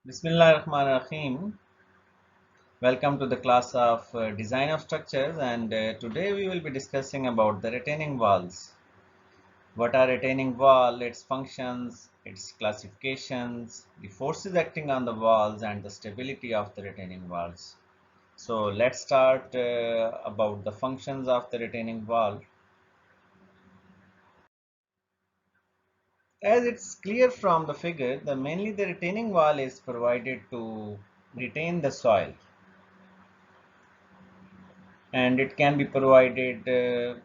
Bismillahirrahmanirrahim. Welcome to the class of Design of Structures, and today we will be discussing about the retaining walls. What are retaining wall, its functions, its classifications, the forces acting on the walls, and the stability of the retaining walls. So let's start about the functions of the retaining wall. As it's clear from the figure, mainly the retaining wall is provided to retain the soil, and it can be provided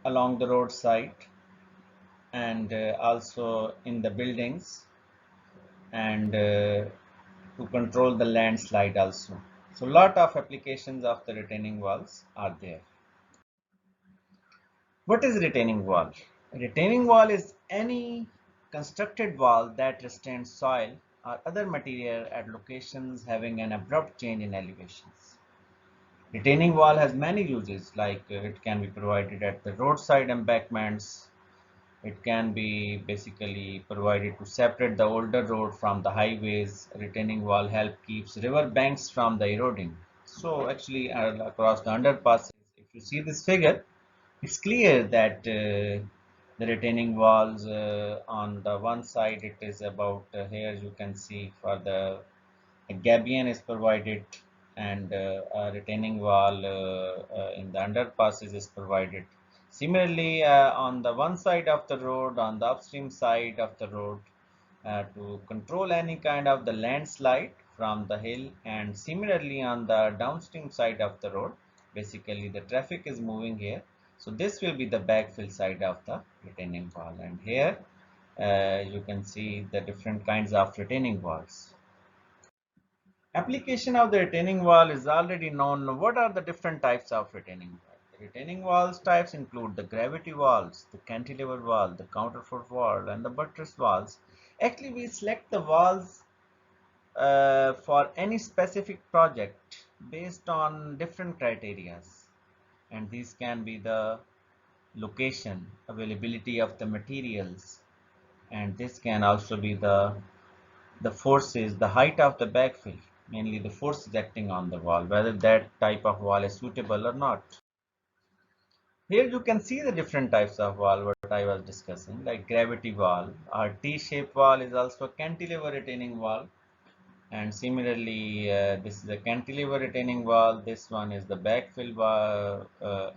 along the roadside and also in the buildings and to control the landslide also. So lot of applications of the retaining walls are there. What is retaining wall? Retaining wall is any constructed wall that restrains soil or other material at locations having an abrupt change in elevations. Retaining wall has many uses, like it can be provided at the roadside embankments. It can be basically provided to separate the older road from the highways. Retaining wall help keeps river banks from the eroding. So actually across the underpasses, if you see this figure, it's clear that the retaining walls on the one side it is about here you can see for the a gabion is provided and a retaining wall in the underpasses is provided. Similarly, on the one side of the road, on the upstream side of the road, to control any kind of the landslide from the hill, and similarly on the downstream side of the road, basically the traffic is moving here. So this will be the backfill side of the retaining wall, and here you can see the different kinds of retaining walls. Application of the retaining wall is already known. What are the different types of retaining wall? The retaining walls types include the gravity walls, the cantilever wall, the counterfort wall, and the buttress walls. Actually, we select the walls for any specific project based on different criteria, and these can be the location, availability of the materials, and this can also be the forces, the height of the backfill, mainly the forces acting on the wall, whether that type of wall is suitable or not. Here you can see the different types of wall what I was discussing, like gravity wall or T-shaped wall is also a cantilever retaining wall. And similarly, this is a cantilever retaining wall. This one is the backfill wall,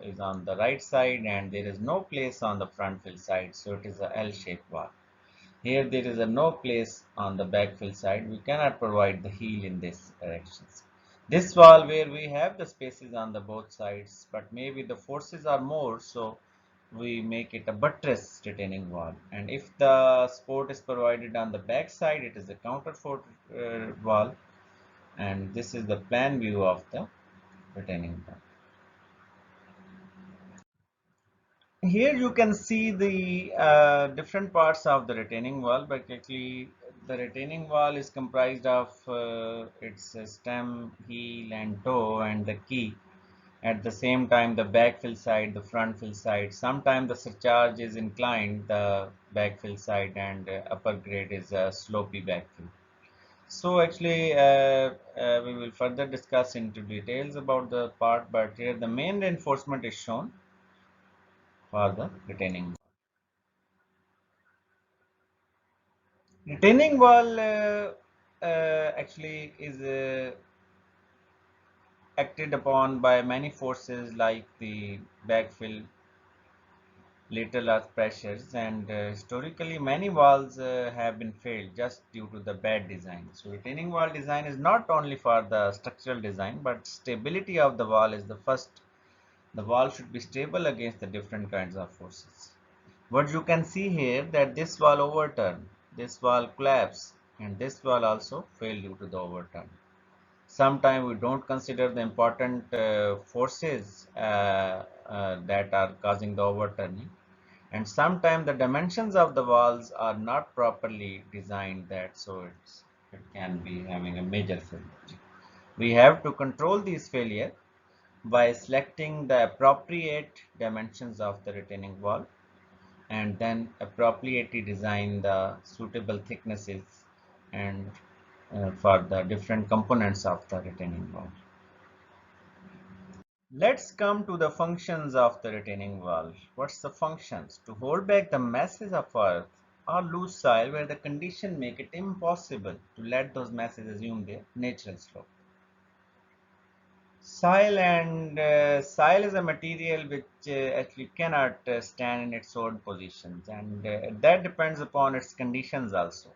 is on the right side, and there is no place on the front fill side, so it is a L-shaped wall. Here there is a no place on the backfill side. We cannot provide the heel in this directions. This wall where we have the spaces on the both sides, but maybe the forces are more, so we make it a buttress retaining wall. And if the support is provided on the back side, it is a counterfort wall. And this is the plan view of the retaining wall. Here you can see the different parts of the retaining wall, but actually the retaining wall is comprised of its stem, heel and toe and the key. At the same time, the backfill side, the front fill side. Sometimes the surcharge is inclined, the backfill side, and upper grade is a slopy backfill. So actually, we will further discuss into details about the part, but here the main reinforcement is shown for the retaining wall. Retaining wall actually is acted upon by many forces like the backfill, lateral earth pressures, and historically many walls have been failed just due to the bad design. So retaining wall design is not only for the structural design, but stability of the wall is the first. The wall should be stable against the different kinds of forces. What you can see here that this wall overturned, this wall collapsed, and this wall also failed due to the overturn. Sometimes we don't consider the important forces that are causing the overturning, and sometimes the dimensions of the walls are not properly designed that so it can be having a major failure. We have to control these failure by selecting the appropriate dimensions of the retaining wall and then appropriately design the suitable thicknesses and for the different components of the retaining wall. Let's come to the functions of the retaining wall. What's the functions? To hold back the masses of earth or loose soil where the condition make it impossible to let those masses assume their natural slope. Soil is a material which actually cannot stand in its own positions, and that depends upon its conditions also.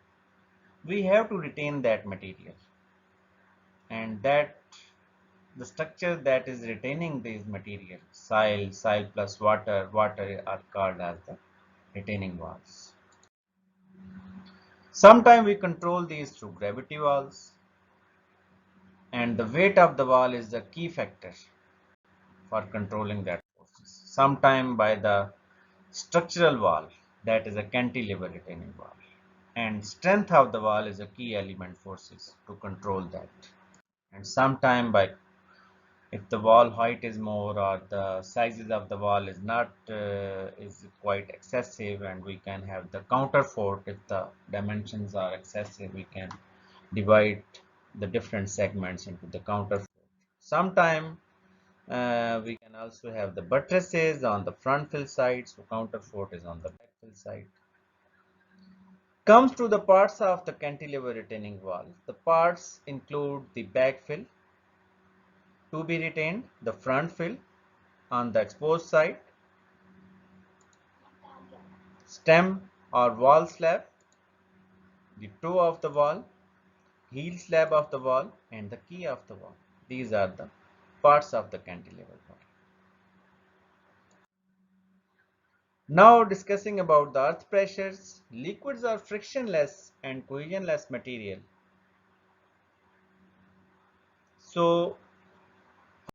We have to retain that material, and that the structure that is retaining these material, soil plus water are called as the retaining walls. Sometimes we control these through gravity walls, and the weight of the wall is the key factor for controlling that forces. Sometimes by the structural wall, that is a cantilever retaining wall, and strength of the wall is a key element forces to control that. And sometimes by if the wall height is more or the sizes of the wall is not is quite excessive, and we can have the counter fort. If the dimensions are excessive, we can divide the different segments into the counter fort. Sometimes we can also have the buttresses on the front fill side, so counter fort is on the back fill side. Comes to the parts of the cantilever retaining wall. The parts include the back fill to be retained, the front fill on the exposed side, stem or wall slab, the toe of the wall, heel slab of the wall, and the key of the wall. These are the parts of the cantilever wall. Now discussing about the earth pressures. Liquids are frictionless and cohesionless material. So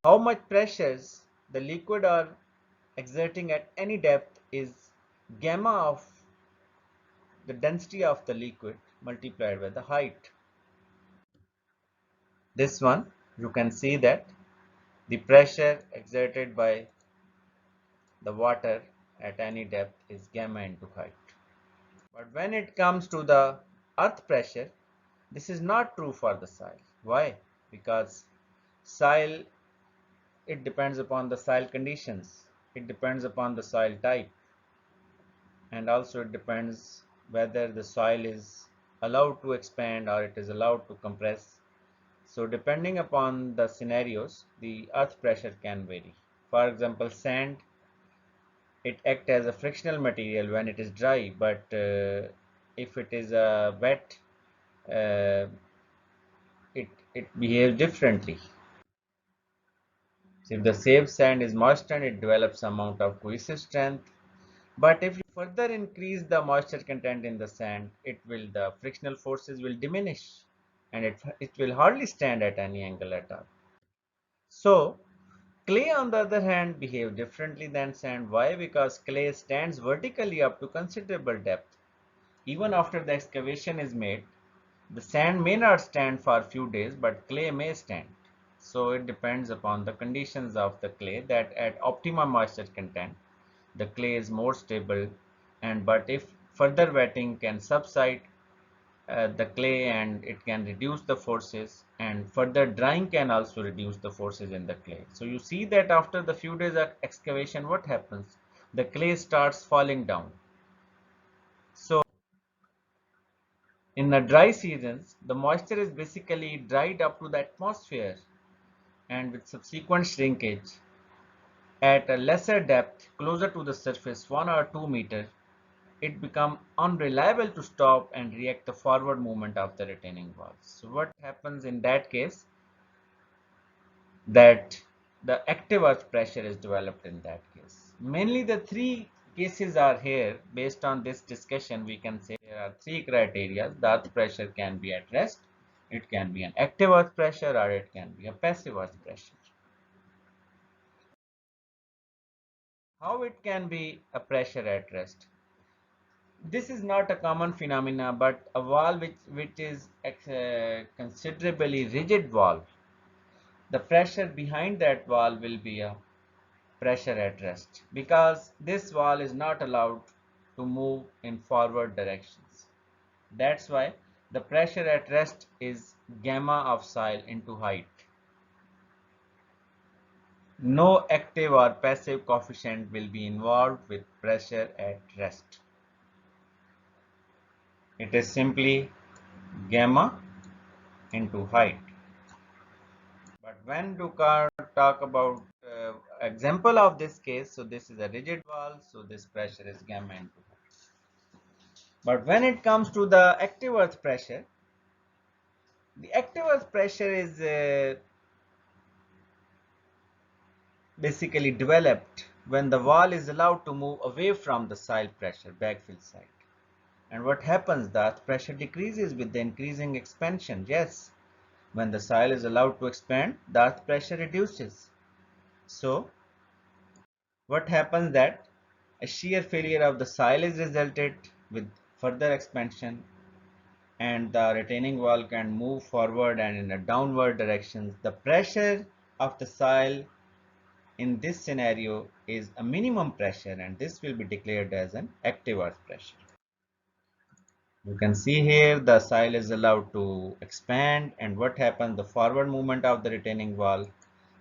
how much pressures the liquid are exerting at any depth is gamma of the density of the liquid multiplied by the height. This one, you can see that the pressure exerted by the water at any depth is gamma into height. But when it comes to the earth pressure, this is not true for the soil. Why? Because soil, it depends upon the soil conditions. It depends upon the soil type. And also it depends whether the soil is allowed to expand or it is allowed to compress. So depending upon the scenarios, the earth pressure can vary. For example, sand, it acts as a frictional material when it is dry, but if it is wet, uh, it behaves differently. So if the same sand is moistened, it develops some amount of cohesive strength. But if you further increase the moisture content in the sand, the frictional forces will diminish, and it will hardly stand at any angle at all. So clay, on the other hand, behave differently than sand. Why? Because clay stands vertically up to considerable depth. Even after the excavation is made, the sand may not stand for a few days, but clay may stand. So it depends upon the conditions of the clay, that at optimum moisture content, the clay is more stable, and but if further wetting can subside the clay, and it can reduce the forces, and further drying can also reduce the forces in the clay. So you see that after the few days of excavation, what happens? The clay starts falling down. So in the dry seasons, the moisture is basically dried up to the atmosphere, and with subsequent shrinkage at a lesser depth closer to the surface, 1 or 2 meters, it becomes unreliable to stop and react the forward movement of the retaining walls. So what happens in that case? That the active earth pressure is developed in that case. Mainly the three cases are here. Based on this discussion, we can say there are three criteria. The earth pressure can be at rest, it can be an active earth pressure, or it can be a passive earth pressure. How it can be a pressure at rest? This is not a common phenomena, but a wall which is considerably rigid wall, the pressure behind that wall will be a pressure at rest, because this wall is not allowed to move in forward directions. That's why the pressure at rest is gamma of soil into height. No active or passive coefficient will be involved with pressure at rest. It is simply gamma into height. But when do talk about example of this case, so this is a rigid wall, so this pressure is gamma into height. But when it comes to the active earth pressure, the active earth pressure is basically developed when the wall is allowed to move away from the soil pressure, backfill side. And what happens? The earth pressure decreases with the increasing expansion. Yes, when the soil is allowed to expand, the earth pressure reduces. So what happens that a shear failure of the soil is resulted with further expansion, and the retaining wall can move forward and in a downward direction. The pressure of the soil in this scenario is a minimum pressure, and this will be declared as an active earth pressure. You can see here the soil is allowed to expand, and what happens, the forward movement of the retaining wall,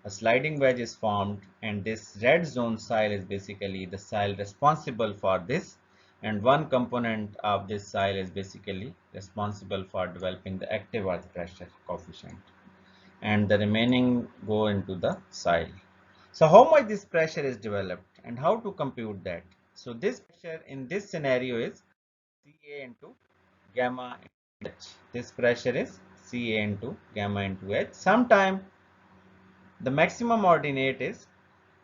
a sliding wedge is formed, and this red zone soil is basically the soil responsible for this, and one component of this soil is basically responsible for developing the active earth pressure coefficient, and the remaining go into the soil. So how much this pressure is developed and how to compute that? So this pressure in this scenario is Ca into gamma into H. This pressure is Ca into gamma into H. Sometime the maximum ordinate is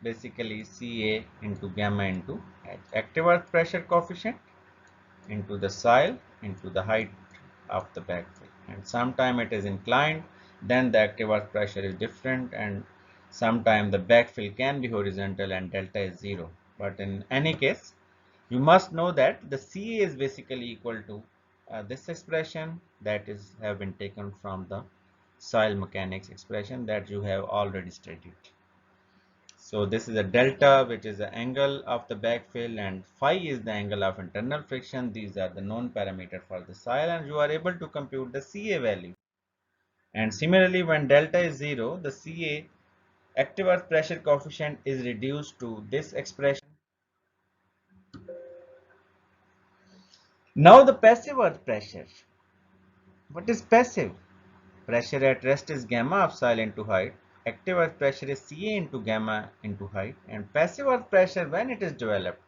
basically Ca into gamma into H. Active earth pressure coefficient into the soil into the height of the backfill. And sometime it is inclined, then the active earth pressure is different, and sometime the backfill can be horizontal and delta is 0. But in any case, you must know that the Ca is basically equal to this expression that is have been taken from the soil mechanics expression that you have already studied. So this is a delta, which is the angle of the backfill, and phi is the angle of internal friction. These are the known parameter for the soil, and you are able to compute the Ca value. And similarly, when delta is 0, the Ca active earth pressure coefficient is reduced to this expression. Now the passive earth pressure. What is passive? Pressure at rest is gamma of soil into height. Active earth pressure is Ca into gamma into height. And passive earth pressure, when it is developed,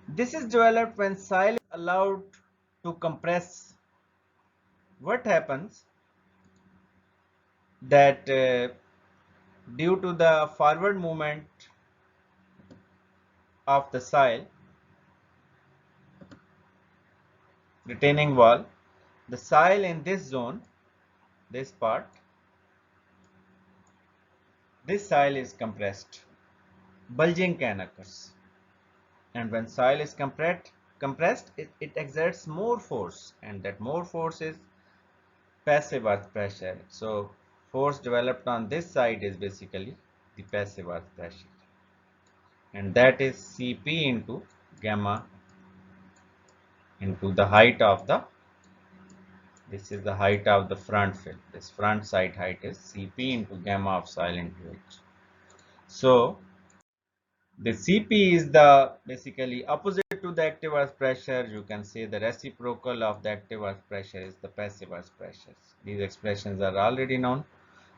this is developed when soil is allowed to compress. What happens that due to the forward movement of the soil retaining wall, the soil in this zone, this part, this soil is compressed. Bulging can occur. And when soil is compressed, it exerts more force, and that more force is passive earth pressure. So force developed on this side is basically the passive earth pressure, and that is Cp into gamma into the height of the, this is the height of the front fill. This front side height is Cp into gamma of soil into H. So the Cp is the basically opposite to the active earth pressure. You can say the reciprocal of the active earth pressure is the passive earth pressure. These expressions are already known,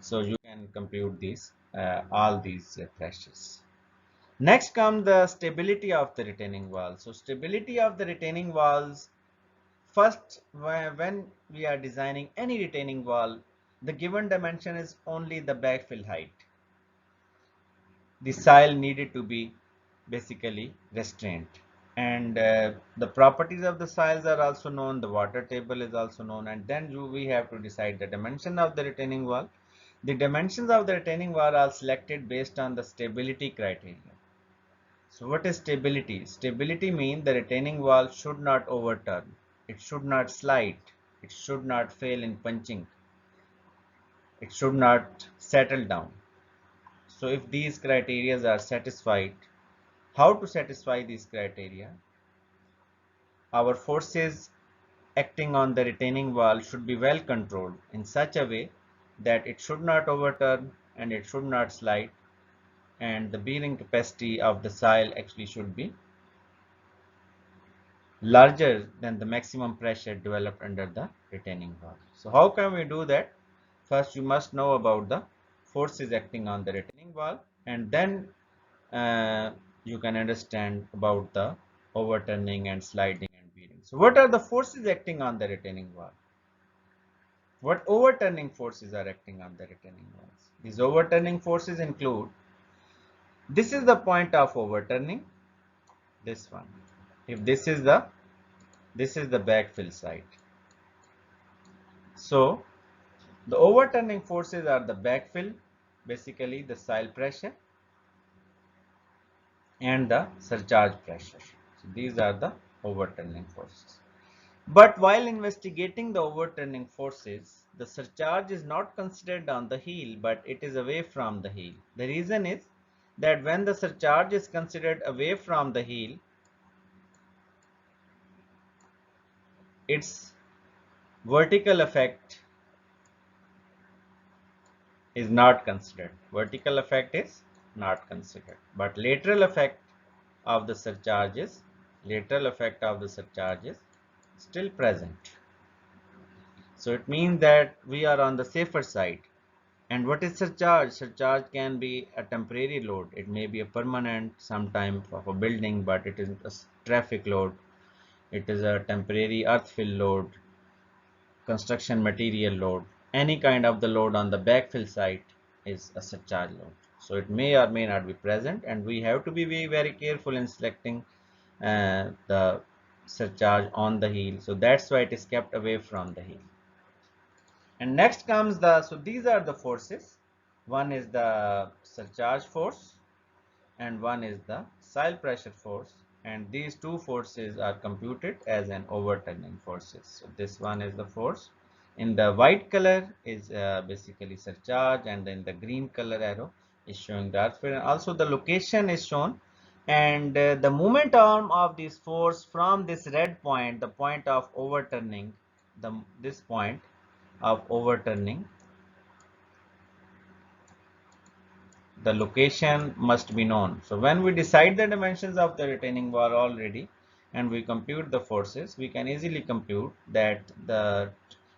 so you can compute these all these pressures. Next comes the stability of the retaining wall. So stability of the retaining walls. First, when we are designing any retaining wall, the given dimension is only the backfill height. The soil needed to be basically restrained, and the properties of the soils are also known, the water table is also known, and then we have to decide the dimension of the retaining wall. The dimensions of the retaining wall are selected based on the stability criteria. So what is stability? Stability means the retaining wall should not overturn, it should not slide, it should not fail in punching, it should not settle down. So if these criteria are satisfied, how to satisfy these criteria? Our forces acting on the retaining wall should be well controlled in such a way that it should not overturn and it should not slide, and the bearing capacity of the soil actually should be larger than the maximum pressure developed under the retaining wall. So how can we do that? First, you must know about the forces acting on the retaining wall, and then uh, you can understand about the overturning and sliding and bearing. So what are the forces acting on the retaining wall? What overturning forces are acting on the retaining walls? These overturning forces include, this is the point of overturning, this one. If this is the backfill side. So the overturning forces are the backfill, basically the soil pressure and the surcharge pressure. So these are the overturning forces. But while investigating the overturning forces, the surcharge is not considered on the heel, but it is away from the heel. The reason is that when the surcharge is considered away from the heel, its vertical effect is not considered. Vertical effect is not considered. But lateral effect of the surcharge is still present. So it means that we are on the safer side. And what is surcharge? Surcharge can be a temporary load. It may be a permanent sometime of a building, but it is a traffic load. It is a temporary earth fill load, construction material load. Any kind of the load on the backfill site is a surcharge load. So it may or may not be present, and we have to be very, very careful in selecting the surcharge on the heel. So that's why it is kept away from the heel. And next comes so these are the forces. One is the surcharge force and one is the soil pressure force, and these two forces are computed as an overturning forces. So this one is the force. In the white color is basically surcharge, and then the green color arrow is showing the earthquake, and also the location is shown, and the moment arm of this force from this red point, the point of overturning, this point of overturning, the location must be known. So when we decide the dimensions of the retaining wall already and we compute the forces, we can easily compute that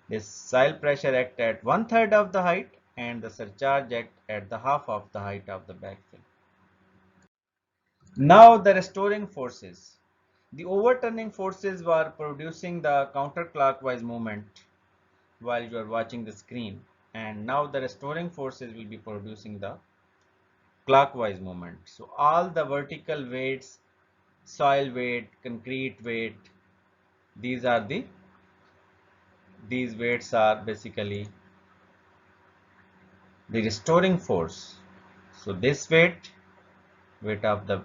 this soil pressure act at 1/3 of the height and the surcharge act at the half of the height of the backfill. Now the restoring forces. The overturning forces were producing the counterclockwise movement while you are watching the screen, and now the restoring forces will be producing the clockwise movement. So all the vertical weights, soil weight, concrete weight, these are these weights are basically the restoring force. So this weight of the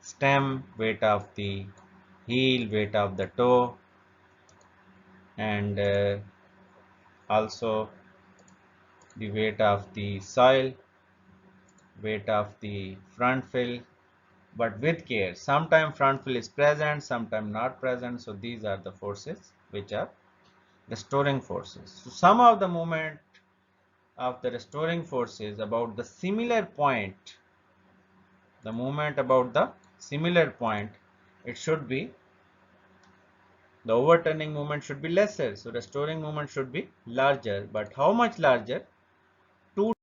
stem, weight of the heel, weight of the toe, and also the weight of the soil, weight of the front fill, but with care. Sometimes front fill is present, sometimes not present. So these are the forces which are restoring forces. So some of the movement of the restoring forces about the similar point, the movement about the similar point, it should be, the overturning movement should be lesser. So restoring movement should be larger. But how much larger?